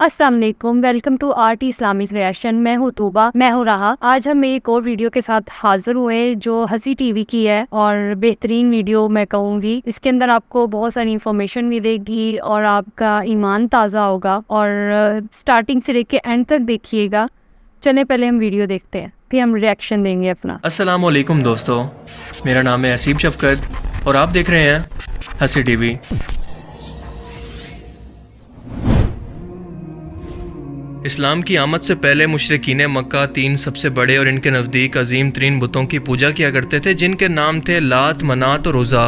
السلام علیکم، welcome to art Islamic reaction. میں ہوں طوبہ، میں ہوں راحہ۔ آج ہم ایک اور ویڈیو کے ساتھ حاضر ہوئے جو ہنسی ٹی وی کی ہے اور بہترین ویڈیو میں کہوں گی۔ اس کے اندر آپ کو بہت ساری انفارمیشن ملے گی اور آپ کا ایمان تازہ ہوگا، اور سٹارٹنگ سے لے کے اینڈ تک دیکھیے گا۔ چلیں پہلے ہم ویڈیو دیکھتے ہیں، پھر ہم ریئیکشن دیں گے اپنا۔ السلام علیکم دوستو، میرا نام ہے حسیب شفقت اور آپ دیکھ رہے ہیں ہنسی ٹی وی۔ اسلام کی آمد سے پہلے مشرکین مکہ تین سب سے بڑے اور ان کے نزدیک عظیم ترین بتوں کی پوجا کیا کرتے تھے، جن کے نام تھے لات، منات اور عزا۔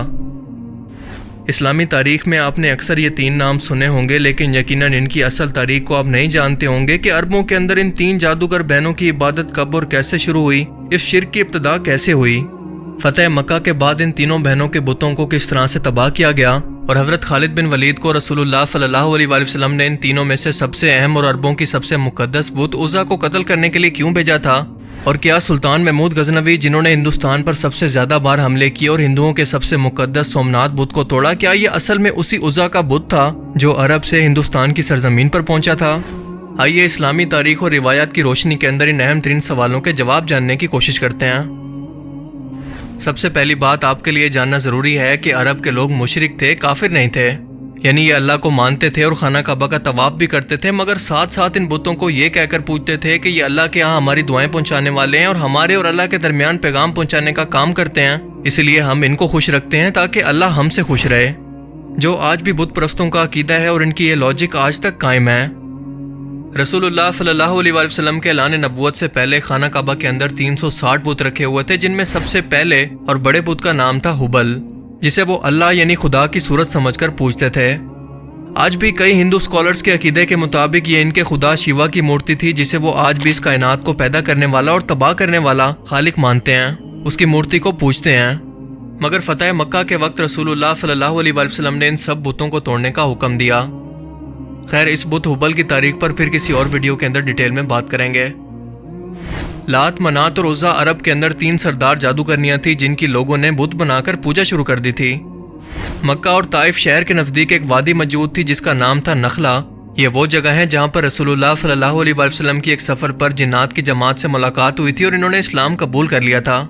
اسلامی تاریخ میں آپ نے اکثر یہ تین نام سنے ہوں گے، لیکن یقیناً ان کی اصل تاریخ کو آپ نہیں جانتے ہوں گے کہ عربوں کے اندر ان تین جادوگر بہنوں کی عبادت کب اور کیسے شروع ہوئی، اس شرک کی ابتدا کیسے ہوئی، فتح مکہ کے بعد ان تینوں بہنوں کے بتوں کو کس طرح سے تباہ کیا گیا، اور حضرت خالد بن ولید کو رسول اللہ صلی اللہ علیہ وآلہ وسلم نے ان تینوں میں سے سب سے اہم اور عربوں کی سب سے مقدس بت عزا کو قتل کرنے کے لیے کیوں بھیجا تھا، اور کیا سلطان محمود غزنوی جنہوں نے ہندوستان پر سب سے زیادہ بار حملے کیے اور ہندوؤں کے سب سے مقدس سومناتھ بت کو توڑا، کیا یہ اصل میں اسی عزا کا بت تھا جو عرب سے ہندوستان کی سرزمین پر پہنچا تھا؟ آئیے اسلامی تاریخ اور روایات کی روشنی کے اندر ان اہم ترین سوالوں کے جواب جاننے کی کوشش کرتے ہیں۔ سب سے پہلی بات آپ کے لیے جاننا ضروری ہے کہ عرب کے لوگ مشرک تھے، کافر نہیں تھے، یعنی یہ اللہ کو مانتے تھے اور خانہ کعبہ کا طواف بھی کرتے تھے، مگر ساتھ ساتھ ان بتوں کو یہ کہہ کر پوجتے تھے کہ یہ اللہ کے ہاں ہماری دعائیں پہنچانے والے ہیں اور ہمارے اور اللہ کے درمیان پیغام پہنچانے کا کام کرتے ہیں، اس لیے ہم ان کو خوش رکھتے ہیں تاکہ اللہ ہم سے خوش رہے، جو آج بھی بت پرستوں کا عقیدہ ہے اور ان کی یہ لاجک آج تک قائم ہے۔ رسول اللہ صلی اللہ علیہ وآلہ وسلم کے اعلان نبوت سے پہلے خانہ کعبہ کے اندر 360 بت رکھے ہوئے تھے، جن میں سب سے پہلے اور بڑے بت کا نام تھا ہبل، جسے وہ اللہ یعنی خدا کی صورت سمجھ کر پوجتے تھے۔ آج بھی کئی ہندو اسکالرز کے عقیدے کے مطابق یہ ان کے خدا شیوا کی مورتی تھی، جسے وہ آج بھی اس کائنات کو پیدا کرنے والا اور تباہ کرنے والا خالق مانتے ہیں، اس کی مورتی کو پوجتے ہیں۔ مگر فتح مکہ کے وقت رسول اللہ صلی اللہ علیہ وآلہ وسلم نے ان سب بتوں کو توڑنے کا حکم دیا۔ خیر، اس بت ہبل کی تاریخ پر پھر کسی اور ویڈیو کے اندر ڈیٹیل میں بات کریں گے۔ لات، منات اور عزا عرب کے اندر تین سردار جادوگرنیاں تھیں جن کی لوگوں نے بت بنا کر پوجا شروع کر دی تھی۔ مکہ اور طائف شہر کے نزدیک ایک وادی موجود تھی جس کا نام تھا نخلا۔ یہ وہ جگہ ہے جہاں پر رسول اللہ صلی اللہ علیہ وآلہ وسلم کی ایک سفر پر جنات کی جماعت سے ملاقات ہوئی تھی اور انہوں نے اسلام قبول کر لیا تھا۔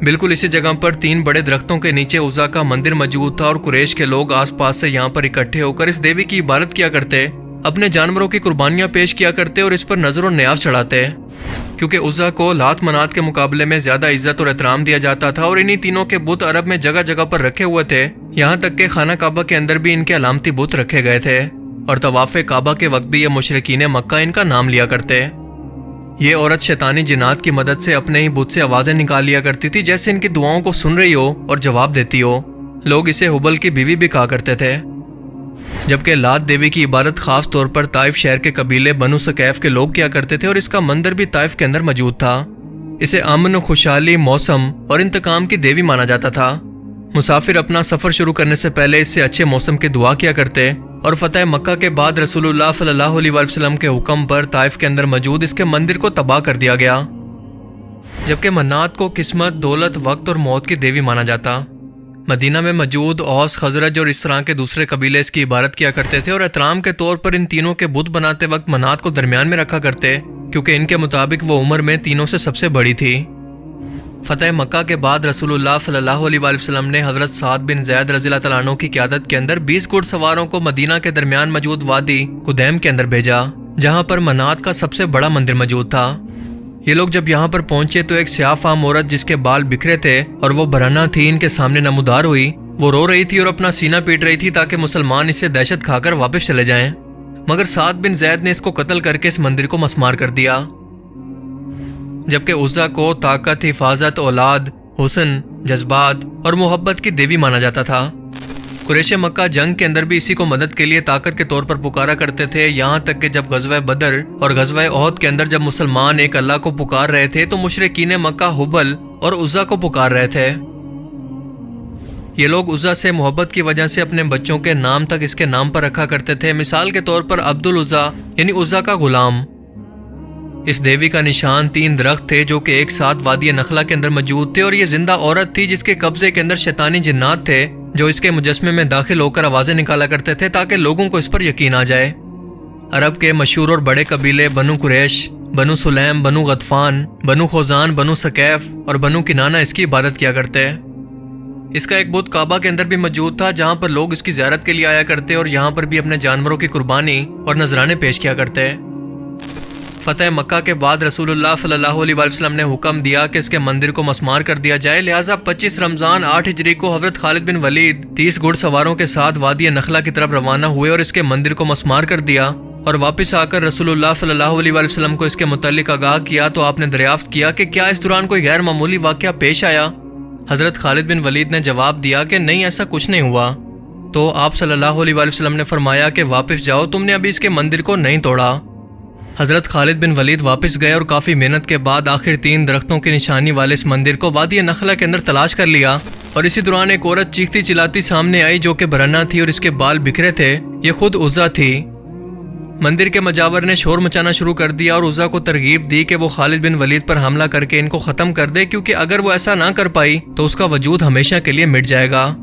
بالکل اسی جگہ پر تین بڑے درختوں کے نیچے عزا کا مندر موجود تھا اور قریش کے لوگ آس پاس سے یہاں پر اکٹھے ہو کر اس دیوی کی عبادت کیا کرتے، اپنے جانوروں کی قربانیاں پیش کیا کرتے اور اس پر نظر و نیاز چڑھاتے، کیونکہ عزا کو لات منات کے مقابلے میں زیادہ عزت اور احترام دیا جاتا تھا، اور انہی تینوں کے بت عرب میں جگہ جگہ پر رکھے ہوئے تھے، یہاں تک کہ خانہ کعبہ کے اندر بھی ان کے علامتی بت رکھے گئے تھے، اور طواف کعبہ کے وقت بھی یہ مشرکین مکہ ان کا نام لیا کرتے۔ یہ عورت شیطانی جنات کی مدد سے اپنے ہی بت سے آوازیں نکال لیا کرتی تھی، جیسے ان کی دعاؤں کو سن رہی ہو اور جواب دیتی ہو۔ لوگ اسے ہبل کی بیوی بھی کہا کرتے تھے، جبکہ لات دیوی کی عبادت خاص طور پر طائف شہر کے قبیلے بنو ثقیف کے لوگ کیا کرتے تھے، اور اس کا مندر بھی طائف کے اندر موجود تھا۔ اسے امن و خوشحالی، موسم اور انتقام کی دیوی مانا جاتا تھا۔ مسافر اپنا سفر شروع کرنے سے پہلے اس سے اچھے موسم کی دعا کیا کرتے، اور فتح مکہ کے بعد رسول اللہ صلی اللہ علیہ وآلہ وسلم کے حکم پر طائف کے اندر موجود اس کے مندر کو تباہ کر دیا گیا، جبکہ منات کو قسمت، دولت، وقت اور موت کی دیوی مانا جاتا۔ مدینہ میں موجود اوس، خزرج اور اس طرح کے دوسرے قبیلے اس کی عبادت کیا کرتے تھے، اور احترام کے طور پر ان تینوں کے بت بناتے وقت منات کو درمیان میں رکھا کرتے، کیونکہ ان کے مطابق وہ عمر میں تینوں سے سب سے بڑی تھی۔ فتح مکہ کے بعد رسول اللہ صلی اللہ علیہ وآلہ وسلم نے حضرت سعد بن زید رضی اللہ تعالیٰ عنہ کی قیادت کے اندر 20 گھڑ سواروں کو مدینہ کے درمیان موجود وادی قدیم کے اندر بھیجا، جہاں پر منات کا سب سے بڑا مندر موجود تھا۔ یہ لوگ جب یہاں پر پہنچے تو ایک سیاہ فام عورت جس کے بال بکھرے تھے اور وہ برہنہ تھی ان کے سامنے نمودار ہوئی۔ وہ رو رہی تھی اور اپنا سینہ پیٹ رہی تھی تاکہ مسلمان اسے دہشت کھا کر واپس چلے جائیں، مگر سعد بن زید نے اس کو قتل کر کے اس مندر کو مسمار کر دیا، جبکہ عزا کو طاقت، حفاظت، اولاد، حسن، جذبات اور محبت کی دیوی مانا جاتا تھا۔ قریش مکہ جنگ کے اندر بھی اسی کو مدد کے لیے طاقت کے طور پر پکارا کرتے تھے، یہاں تک کہ جب غزوہ بدر اور غزوہ احد کے اندر جب مسلمان ایک اللہ کو پکار رہے تھے تو مشرکین مکہ ہبل اور عزا کو پکار رہے تھے۔ یہ لوگ عزا سے محبت کی وجہ سے اپنے بچوں کے نام تک اس کے نام پر رکھا کرتے تھے، مثال کے طور پر عبد العزا یعنی عزا کا غلام۔ اس دیوی کا نشان 3 درخت تھے جو کہ ایک ساتھ وادی نخلا کے اندر موجود تھے، اور یہ زندہ عورت تھی جس کے قبضے کے اندر شیطانی جنات تھے جو اس کے مجسمے میں داخل ہو کر آوازیں نکالا کرتے تھے تاکہ لوگوں کو اس پر یقین آ جائے۔ عرب کے مشہور اور بڑے قبیلے بنو قریش، بنو سلیم، بنو غطفان، بنو خوزان، بنو ثقیف اور بنو کنانہ اس کی عبادت کیا کرتے ہیں۔ اس کا ایک بت کعبہ کے اندر بھی موجود تھا جہاں پر لوگ اس کی زیارت کے لیے آیا کرتے اور یہاں پر بھی اپنے جانوروں کی قربانی اور نذرانے پیش کیا کرتے۔ فتح مکہ کے بعد رسول اللہ صلی اللہ علیہ وسلم نے حکم دیا کہ اس کے مندر کو مسمار کر دیا جائے، لہٰذا 25 رمضان 8 ہجری کو حضرت خالد بن ولید 30 گھڑ سواروں کے ساتھ وادی نخلا کی طرف روانہ ہوئے اور اس کے مندر کو مسمار کر دیا، اور واپس آ کر رسول اللہ صلی اللہ علیہ وسلم کو اس کے متعلق آگاہ کیا تو آپ نے دریافت کیا کہ کیا اس دوران کوئی غیر معمولی واقعہ پیش آیا؟ حضرت خالد بن ولید نے جواب دیا کہ نہیں، ایسا کچھ نہیں ہوا۔ تو آپ صلی اللہ علیہ وسلم نے فرمایا کہ واپس جاؤ، تم نے ابھی اس کے مندر کو نہیں توڑا۔ حضرت خالد بن ولید واپس گئے اور کافی محنت کے بعد آخر 3 درختوں کی نشانی والے اس مندر کو وادی نخلا کے اندر تلاش کر لیا، اور اسی دوران ایک عورت چیختی چلاتی سامنے آئی جو کہ برہنہ تھی اور اس کے بال بکھرے تھے، یہ خود عزا تھی۔ مندر کے مجاور نے شور مچانا شروع کر دیا اور عزا کو ترغیب دی کہ وہ خالد بن ولید پر حملہ کر کے ان کو ختم کر دے، کیونکہ اگر وہ ایسا نہ کر پائی تو اس کا وجود ہمیشہ کے لیے مٹ جائے گا۔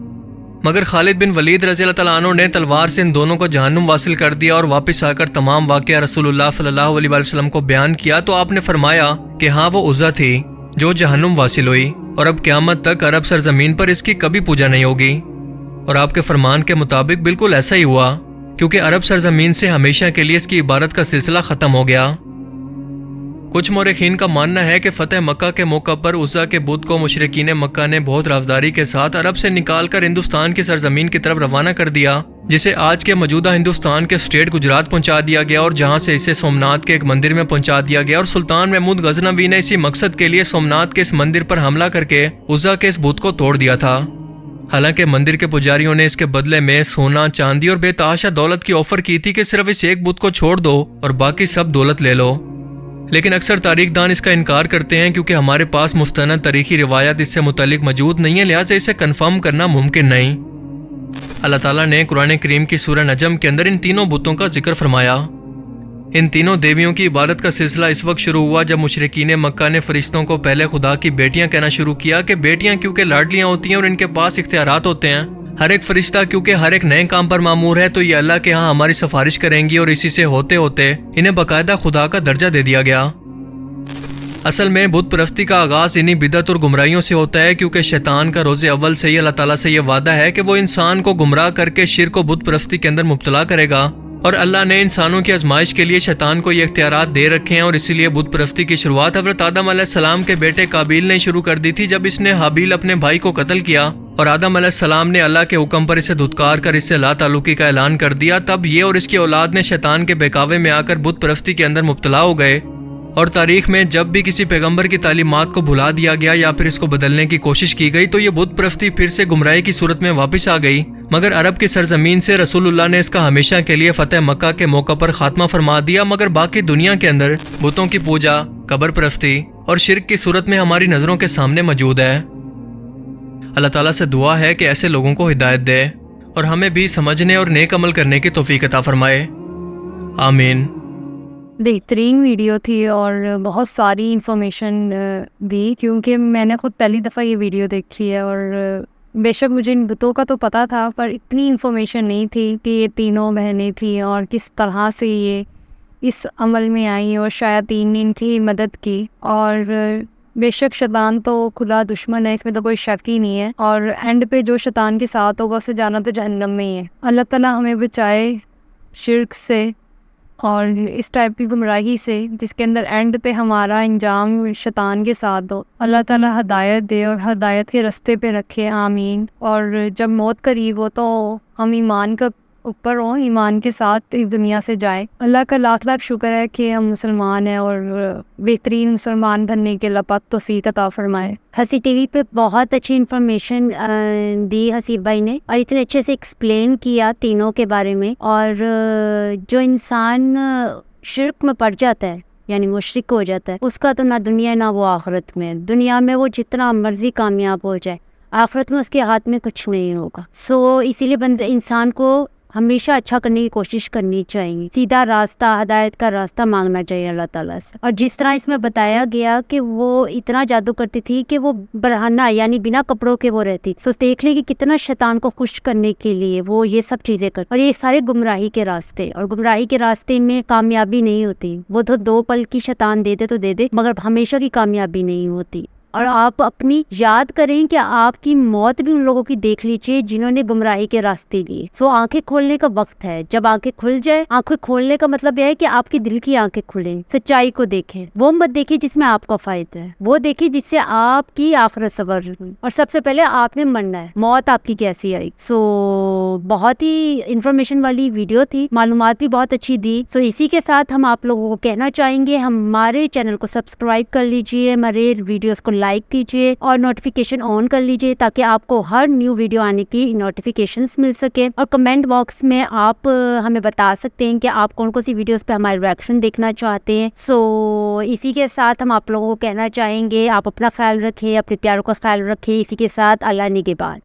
مگر خالد بن ولید رضی اللہ تعالیٰ عنہ نے تلوار سے ان دونوں کو جہنم واصل کر دیا اور واپس آ کر تمام واقعہ رسول اللہ صلی اللہ علیہ وسلم کو بیان کیا تو آپ نے فرمایا کہ ہاں، وہ عزا تھی جو جہنم واصل ہوئی، اور اب قیامت تک عرب سرزمین پر اس کی کبھی پوجا نہیں ہوگی۔ اور آپ کے فرمان کے مطابق بالکل ایسا ہی ہوا، کیونکہ عرب سرزمین سے ہمیشہ کے لیے اس کی عبادت کا سلسلہ ختم ہو گیا۔ کچھ مورخین کا ماننا ہے کہ فتح مکہ کے موقع پر عزا کے بت کو مشرکین مکہ نے بہت رافداری کے ساتھ عرب سے نکال کر ہندوستان کی سرزمین کی طرف روانہ کر دیا، جسے آج کے موجودہ ہندوستان کے اسٹیٹ گجرات پہنچا دیا گیا، اور جہاں سے اسے سومناتھ کے ایک مندر میں پہنچا دیا گیا، اور سلطان محمود غزنوی نے اسی مقصد کے لیے سومناتھ کے اس مندر پر حملہ کر کے عزا کے اس بت کو توڑ دیا تھا۔ حالانکہ مندر کے پجاریوں نے اس کے بدلے میں سونا، چاندی اور بے تحاشا دولت کی آفر کی تھی کہ صرف اس ایک بت کو چھوڑ دو اور باقی سب دولت لے لو، لیکن اکثر تاریخ دان اس کا انکار کرتے ہیں کیونکہ ہمارے پاس مستند تاریخی روایت اس سے متعلق موجود نہیں ہے، لہٰذا اسے کنفرم کرنا ممکن نہیں۔ اللہ تعالیٰ نے قرآن کریم کی سورہ نجم کے اندر ان تینوں بتوں کا ذکر فرمایا۔ ان تینوں دیویوں کی عبادت کا سلسلہ اس وقت شروع ہوا جب مشرکین مکہ نے فرشتوں کو پہلے خدا کی بیٹیاں کہنا شروع کیا کہ بیٹیاں کیونکہ لاڈلیاں ہوتی ہیں اور ان کے پاس اختیارات ہوتے ہیں، ہر ایک فرشتہ کیونکہ ہر ایک نئے کام پر مامور ہے تو یہ اللہ کے ہاں ہماری سفارش کریں گی، اور اسی سے ہوتے ہوتے انہیں باقاعدہ خدا کا درجہ دے دیا گیا۔ اصل میں بت پرستی کا آغاز انہی بدعت اور گمراہیوں سے ہوتا ہے، کیونکہ شیطان کا روز اول سے ہی اللہ تعالیٰ سے یہ وعدہ ہے کہ وہ انسان کو گمراہ کر کے شرک و بت پرستی کے اندر مبتلا کرے گا، اور اللہ نے انسانوں کی آزمائش کے لیے شیطان کو یہ اختیارات دے رکھے ہیں، اور اسی لیے بت پرستی کی شروعات حضرت آدم علیہ السلام کے بیٹے قابیل نے شروع کر دی تھی جب اس نے حابیل اپنے بھائی کو قتل کیا، اور آدم علیہ السلام نے اللہ کے حکم پر اسے دھتکار کر اس سے لا تعلقی کا اعلان کر دیا۔ تب یہ اور اس کی اولاد نے شیطان کے بہکاوے میں آ کر بت پرستی کے اندر مبتلا ہو گئے، اور تاریخ میں جب بھی کسی پیغمبر کی تعلیمات کو بھلا دیا گیا یا پھر اس کو بدلنے کی کوشش کی گئی تو یہ بت پرستی پھر سے گمراہی کی صورت میں واپس آ گئی، مگر عرب کی سرزمین سے رسول اللہ نے اس کا ہمیشہ کے لیے فتح مکہ کے موقع پر خاتمہ فرما دیا، مگر باقی دنیا کے اندر بتوں کی پوجا، قبر پرستی اور شرک کی صورت میں ہماری نظروں کے سامنے موجود ہے۔ اللہ تعالیٰ سے دعا ہے کہ ایسے لوگوں کو ہدایت دے اور ہمیں بھی سمجھنے اور نیک عمل کرنے کی توفیق عطا فرمائے، آمین۔ بہترین ویڈیو تھی اور بہت ساری انفارمیشن دی، کیونکہ میں نے خود پہلی دفعہ یہ ویڈیو دیکھی ہے، اور بے شک مجھے ان بتوں کا تو پتہ تھا پر اتنی انفارمیشن نہیں تھی کہ یہ تینوں بہنیں تھیں اور کس طرح سے یہ اس عمل میں آئیں اور شیاطین نے ان کی مدد کی، اور بے شک شیطان تو کھلا دشمن ہے، اس میں تو کوئی شک ہی نہیں ہے، اور اینڈ پہ جو شیطان کے ساتھ ہوگا اسے جانا تو جہنم میں ہی ہے۔ اللہ تعالیٰ ہمیں بچائے شرک سے اور اس ٹائپ کی گمراہی سے جس کے اندر اینڈ پہ ہمارا انجام شیطان کے ساتھ ہو۔ اللہ تعالیٰ ہدایت دے اور ہدایت کے رستے پہ رکھے، آمین۔ اور جب موت قریب ہو تو ہم ایمان کا اوپر ہوں، ایمان کے ساتھ اس دنیا سے جائے۔ اللہ کا لاکھ لاکھ شکر ہے کہ ہم مسلمان ہیں، اور بہترین مسلمان بننے کے اللہ پاک توفیق عطا فرمائے۔ ہنسی ٹی وی پہ بہت اچھی انفارمیشن دی حسیب بھائی نے، اور اتنے اچھے سے ایکسپلین کیا تینوں کے بارے میں، اور جو انسان شرک میں پڑ جاتا ہے یعنی مشرک ہو جاتا ہے، اس کا تو نہ دنیا نہ وہ آخرت میں، دنیا میں وہ جتنا مرضی کامیاب ہو جائے، آخرت میں اس کے ہاتھ میں کچھ نہیں ہوگا۔ اسی لیے انسان کو ہمیشہ اچھا کرنے کی کوشش کرنی چاہیے, سیدھا راستہ, ہدایت کا راستہ مانگنا چاہیے اللہ تعالیٰ سے. اور جس طرح اس میں بتایا گیا کہ وہ اتنا جادو کرتی تھی کہ وہ برہنہ یعنی بنا کپڑوں کے وہ رہتی, سو دیکھ لیں کہ کتنا شیطان کو خوش کرنے کے لیے وہ یہ سب چیزیں کرتی. اور یہ سارے گمراہی کے راستے, اور گمراہی کے راستے میں کامیابی نہیں ہوتی. وہ تو 2 پل کی شیطان دے دے تو دے دے, مگر ہمیشہ کی کامیابی نہیں ہوتی. اور آپ اپنی یاد کریں کہ آپ کی موت بھی ان لوگوں کی دیکھ لیجیے جنہوں نے گمراہی کے راستے لیے. سو آنکھیں کھولنے کا وقت ہے. جب آنکھیں کھل جائے, آنکھیں کھولنے کا مطلب یہ ہے کہ آپ کی دل کی آنکھیں کھلیں, سچائی کو دیکھیں. وہ مت دیکھیں جس میں آپ کا فائدہ ہے, وہ دیکھیں جس سے آپ کی آخرت سنور ہوئی. اور سب سے پہلے آپ نے مرنا ہے, موت آپ کی کیسی آئی. سو بہت ہی انفارمیشن والی ویڈیو تھی, معلومات بھی بہت اچھی دی. سو اسی کے ساتھ ہم آپ لوگوں کو کہنا چاہیں گے ہمارے چینل کو سبسکرائب کر لیجئے, ہمارے ویڈیوز کو لائک کیجیے اور نوٹیفیکیشن آن کر لیجیے تاکہ آپ کو ہر نیو ویڈیو آنے کی نوٹیفیکیشنز مل سکے. اور کمنٹ باکس میں آپ ہمیں بتا سکتے ہیں کہ آپ کون سی ویڈیوز پہ ہمارے ریئیکشن دیکھنا چاہتے ہیں. سو اسی کے ساتھ ہم آپ لوگوں کو کہنا چاہیں گے آپ اپنا خیال رکھیں, اپنے پیاروں کا خیال رکھیں. اسی کے ساتھ اللہ نگہبان.